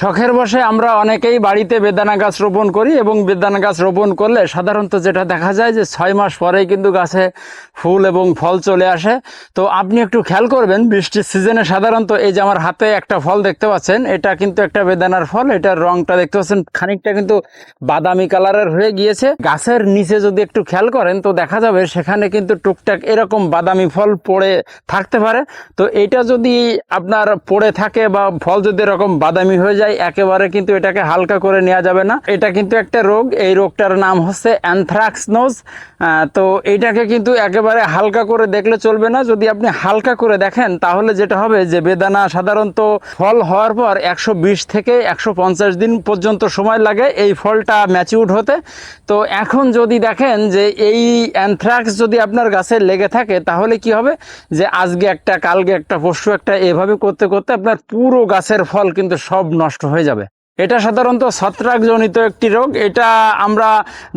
শখের বশে আমরা অনেকেই বাড়িতে বেদানা গাছ রোপণ করি এবং বেদানা গাছ রোপণ করলে সাধারণত যেটা দেখা যায় যে 6 মাস পরেই কিন্তু গাছে ফুল এবং ফল চলে আসে। তো আপনি একটু খেয়াল করবেন, বৃষ্টির সিজনে সাধারণত এই যে আমার হাতে একটা ফল দেখতে পাচ্ছেন, এটা কিন্তু একটা বেদানার ফল। এটার রংটা দেখতে পাচ্ছেন খানিকটা কিন্তু বাদামি কালারের হয়ে গিয়েছে। গাছের নিচে যদি একটু খেয়াল করেন তো দেখা যাবে সেখানে কিন্তু টুকটাক এরকম বাদামি ফল পড়ে থাকতে পারে। তো এটা যদি আপনার পড়ে থাকে বা ফল যদি এরকম বাদামি হয়ে যায়, একেবারে কিন্তু এটাকে হালকা করে নেওয়া যাবে না। এটা কিন্তু একটা রোগ, এই রোগটার নাম হচ্ছে অ্যানথ্রাক্স নোজ। তো এইটাকে কিন্তু একেবারে হালকা করে দেখলে চলবে না। যদি আপনি হালকা করে দেখেন তাহলে যেটা হবে যে বেদানা সাধারণত ফল হওয়ার পর 120 থেকে 150 দিন পর্যন্ত সময় লাগে এই ফলটা ম্যাচিউর হতে। তো এখন যদি দেখেন যে এই অ্যানথ্রাক্স যদি আপনার গাছে লেগে থাকে তাহলে কি হবে যে আজকে একটা, কালকে একটা, পরশু একটা, এভাবে করতে করতে আপনার পুরো গাছের ফল কিন্তু সব নষ্ট হয়ে যাবে। এটা সাধারণত ছত্রাকজনিত একটি রোগ। এটা আমরা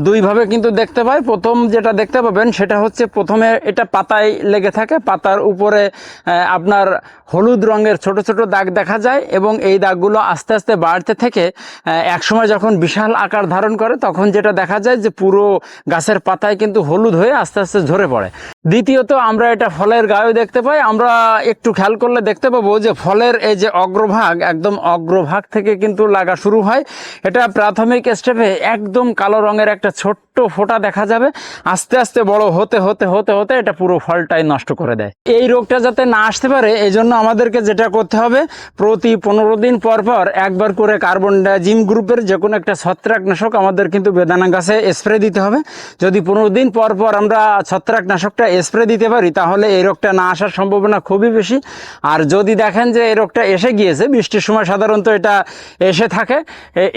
দুইভাবে কিন্তু দেখতে পাই। প্রথম যেটা দেখতে পাবেন সেটা হচ্ছে প্রথমে এটা পাতায় লেগে থাকে, পাতার উপরে আপনার হলুদ রঙের ছোট ছোট দাগ দেখা যায় এবং এই দাগগুলো আস্তে আস্তে বাড়তে থেকে একসময় যখন বিশাল আকার ধারণ করে তখন যেটা দেখা যায় যে পুরো গাছের পাতায় কিন্তু হলুদ হয়ে আস্তে আস্তে ঝরে পড়ে। দ্বিতীয়ত আমরা এটা ফলের গায়েও দেখতে পাই। আমরা একটু খেয়াল করলে দেখতে পাবো যে ফলের এই যে অগ্রভাগ, একদম অগ্রভাগ থেকে কিন্তু লাগা শুরু হয়। এটা প্রাথমিক স্টেপে একদম কালো রঙের একটা ছোট্ট ফোঁটা দেখা যাবে, আস্তে আস্তে বড় হতে হতে হতে হতে এটা পুরো ফলটাই নষ্ট করে দেয়। এই রোগটা যাতে না আসতে পারে এই জন্য আমাদেরকে যেটা করতে হবে, প্রতি 15 দিন পর পর একবার করে কার্বনডাজিম গ্রুপের যে কোনো একটা ছত্রাকনাশক আমাদের কিন্তু বেদানা গাছে স্প্রে দিতে হবে। যদি 15 দিন পর পর আমরা ছত্রাকনাশকটা স্প্রে দিতে পারি তাহলে এই রোগটা না আসার সম্ভাবনা খুবই বেশি। আর যদি দেখেন যে এই রোগটা এসে গিয়েছে, বৃষ্টির সময় সাধারণত এটা এসে থাকে,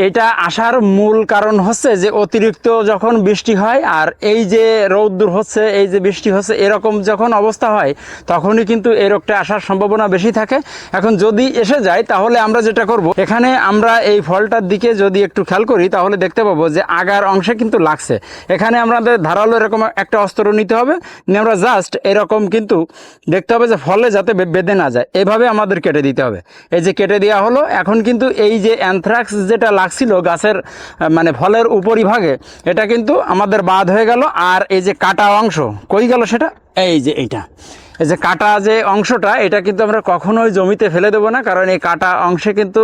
এটা আসার মূল কারণ হচ্ছে যে অতিরিক্ত যখন বৃষ্টি হয় আর এই যে রৌদ্র হচ্ছে, এই যে বৃষ্টি হচ্ছে, এরকম যখন অবস্থা হয় তখনই কিন্তু এই রোগটা আসার সম্ভাবনা বেশি থাকে। এখন যদি এসে যায় তাহলে আমরা যেটা করব, এখানে আমরা এই ফলটার দিকে যদি একটু খেয়াল করি তাহলে দেখতে পাবো যে আগার অংশে কিন্তু লাগছে। এখানে আমাদের ধারালো এরকম একটা অস্ত্র নিতে হবে, নিয়ে আমরা জাস্ট এরকম কিন্তু দেখতে হবে যে ফলে যাতে বেঁধে না যায়, এভাবে আমাদের কেটে দিতে হবে। এই যে কেটে দেওয়া হলো। এখন কিন্তু এই যে অ্যানথ্রাক্স যেটা লাগছিল গাছের মানে ফলের উপরিভাগে, এটা কিন্তু আমাদের বাদ হয়ে গেল। আর এই যে কাটা অংশ কই গেল সেটা, এই যে এইটা, এই যে কাটা যে অংশটা, এটা কিন্তু আমরা কখনোই জমিতে ফেলে দেবো না, কারণ এই কাটা অংশে কিন্তু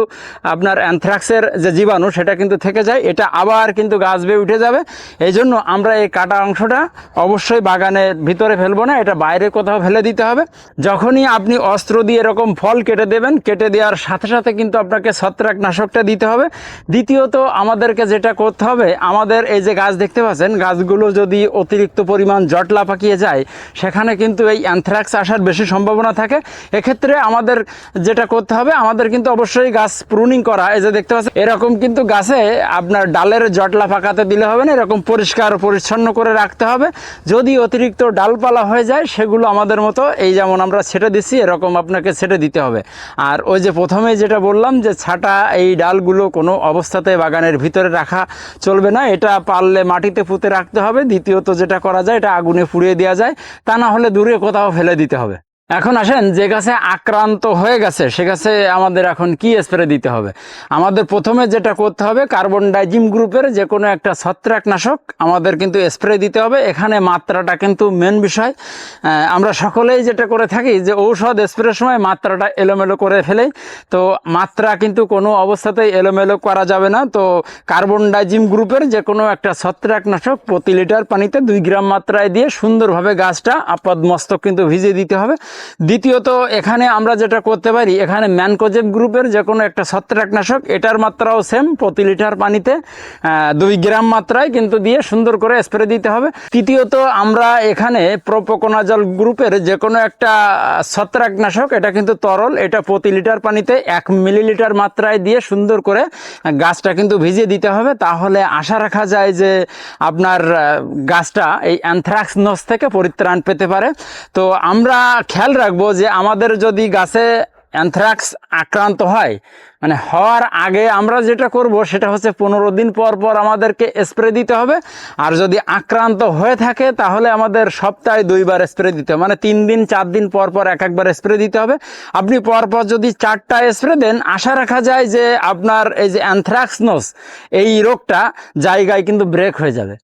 আপনার অ্যানথ্রাক্সের যে জীবাণু সেটা কিন্তু থেকে যায়, এটা আবার কিন্তু গাছ বেয়ে উঠে যাবে। এই জন্য আমরা এই কাটা অংশটা অবশ্যই বাগানের ভিতরে ফেলবো না, এটা বাইরে কোথাও ফেলে দিতে হবে। যখনই আপনি অস্ত্র দিয়ে এরকম ফল কেটে দেবেন, কেটে দেওয়ার সাথে সাথে কিন্তু আপনাকে ছত্রাকনাশকটা দিতে হবে। দ্বিতীয়ত আমাদেরকে যেটা করতে হবে, আমাদের এই যে গাছ দেখতে পাচ্ছেন, গাছগুলো যদি অতিরিক্ত পরিমাণ জটলা পাকিয়ে যায় সেখানে কিন্তু এই অ্যানথ্রাক্স আসার বেশি সম্ভাবনা থাকে। এক্ষেত্রে আমাদের যেটা করতে হবে, আমাদের কিন্তু অবশ্যই গাছ প্রুনিং করা, এই যে দেখতে পাচ্ছেন এরকম কিন্তু গাছে আপনার ডালের জটলা পাকাতে দিলে হবে না, এরকম পরিষ্কার পরিচ্ছন্ন করে রাখতে হবে। যদি অতিরিক্ত ডালপালা হয়ে যায় সেগুলো আমাদের মতো এই যেমন আমরা ছেটে দিচ্ছি এরকম আপনাকে ছেটে দিতে হবে। আর ওই যে প্রথমেই যেটা বললাম যে ছাটা এই ডালগুলো কোনো অবস্থাতে বাগানের ভিতরে রাখা চলবে না, এটা পারলে মাটিতে পুঁতে রাখতে হবে। দ্বিতীয়ত যেটা করা যায়, এটা আগুনে পুড়িয়ে দেওয়া যায়, তা না হলে দূরে কোথাও ফেলে দিতে হবে। এখন আসেন যে গাছে আক্রান্ত হয়ে গেছে সে গাছে আমাদের এখন কি স্প্রে দিতে হবে। আমাদের প্রথমে যেটা করতে হবে, কার্বনডাজিম গ্রুপের যে কোনো একটা ছত্রাকনাশক আমাদের কিন্তু স্প্রে দিতে হবে। এখানে মাত্রাটা কিন্তু মেন বিষয়। আমরা সকলেই যেটা করে থাকি যে ঔষধ স্প্রের সময় মাত্রাটা এলোমেলো করে ফেলেই, তো মাত্রা কিন্তু কোনো অবস্থাতেই এলোমেলো করা যাবে না। তো কার্বনডাজিম গ্রুপের যে কোনো একটা ছত্রাকনাশক প্রতি লিটার পানিতে 2 গ্রাম মাত্রায় দিয়ে সুন্দরভাবে গাছটা আপাদ মস্তক কিন্তু ভিজিয়ে দিতে হবে। দ্বিতীয়ত এখানে আমরা যেটা করতে পারি, এখানে ম্যানকোজেব গ্রুপের যে কোনো একটা ছত্রাকনাশক, এটার মাত্রাও সেম, প্রতি লিটার পানিতে 2 গ্রাম মাত্রায় কিন্তু দিয়ে সুন্দর করে স্প্রে দিতে হবে। তৃতীয়ত আমরা এখানে প্রোপোকোনাজল গ্রুপের যে কোনো একটা ছত্রাকনাশক, এটা কিন্তু তরল, এটা প্রতি লিটার পানিতে 1 মিলিলিটার মাত্রায় দিয়ে সুন্দর করে গাছটা কিন্তু ভিজিয়ে দিতে হবে। তাহলে আশা রাখা যায় যে আপনার গাছটা এই অ্যানথ্রাক্স নোজ থেকে পরিত্রাণ পেতে পারে। তো আমরা খেয়াল রাখবো যে আমাদের যদি গাছে অ্যানথ্রাক্স আক্রান্ত হয়, মানে হওয়ার আগে আমরা যেটা করব সেটা হচ্ছে 15 দিন পর পর আমাদেরকে স্প্রে দিতে হবে। আর যদি আক্রান্ত হয়ে থাকে তাহলে আমাদের সপ্তাহে 2বার স্প্রে দিতে হবে, মানে 3 দিন 4 দিন পর পর একবার স্প্রে দিতে হবে। আপনি পরপর যদি 4টা স্প্রে দেন, আশা রাখা যায় যে আপনার এই যে অ্যানথ্রাক্সনোস এই রোগটা জায়গায় কিন্তু ব্রেক হয়ে যাবে।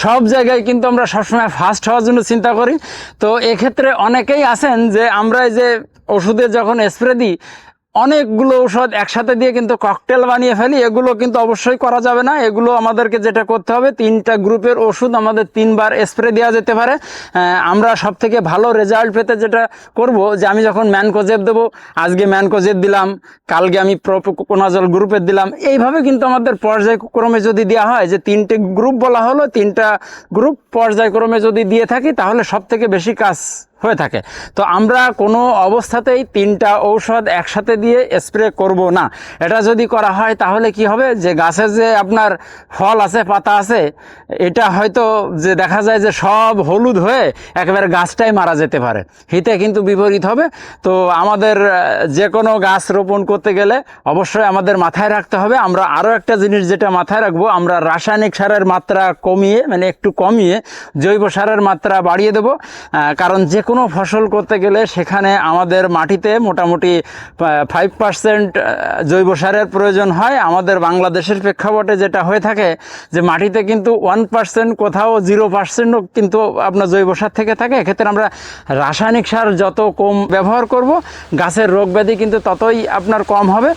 সব জায়গায় কিন্তু আমরা সবসময় ফাস্ট হওয়ার জন্য চিন্তা করি। তো এক্ষেত্রে অনেকেই আছেন যে আমরা এই যে ওষুধে যখন স্প্রে দিই, অনেকগুলো ঔষধ একসাথে দিয়ে কিন্তু ককটেল বানিয়ে ফেলি। এগুলো কিন্তু অবশ্যই করা যাবে না। এগুলো আমাদেরকে যেটা করতে হবে, 3টা গ্রুপের ওষুধ আমাদের 3বার স্প্রে দেওয়া যেতে পারে। আমরা সব থেকে ভালো রেজাল্ট পেতে যেটা করব যে আমি যখন ম্যানকোজেব দেবো, আজকে ম্যানকোজেব দিলাম, কালকে আমি প্রোপোকোনাজল গ্রুপের দিলাম। এইভাবে কিন্তু আমাদের পর্যায়ক্রমে যদি দেওয়া হয়, যে 3টে গ্রুপ বলা হলো, 3টা গ্রুপ পর্যায়ক্রমে যদি দিয়ে থাকি তাহলে সব থেকে বেশি কাজ হয়ে থাকে। তো আমরা কোনো অবস্থাতেই 3টা ঔষধ একসাথে দিয়ে স্প্রে করব না। এটা যদি করা হয় তাহলে কি হবে, যে গাছের যে আপনার ফল আছে, পাতা আছে, এটা হয়তো যে দেখা যায় যে সব হলুদ হয়ে একেবারে গাছটাই মারা যেতে পারে। হিতে কিন্তু বিপরীত হবে। তো আমাদের যে কোনো গাছ রোপণ করতে গেলে অবশ্যই আমাদের মাথায় রাখতে হবে, আমরা আরও একটা জিনিস যেটা মাথায় রাখবো, আমরা রাসায়নিক সারের মাত্রা কমিয়ে, মানে একটু কমিয়ে জৈব সারের মাত্রা বাড়িয়ে দেব। কারণ যে কোনো ফসল করতে গেলে সেখানে আমাদের মাটিতে মোটামুটি 5% জৈব সারের প্রয়োজন হয়। আমাদের বাংলাদেশের প্রেক্ষাপটে যেটা হয়ে থাকে যে মাটিতে কিন্তু 1%, কোথাও 0%ও কিন্তু আপনার জৈব সার থেকে থাকে। এক্ষেত্রে আমরা রাসায়নিক সার যত কম ব্যবহার করব, গাছের রোগ ব্যাধি কিন্তু ততই আপনার কম হবে।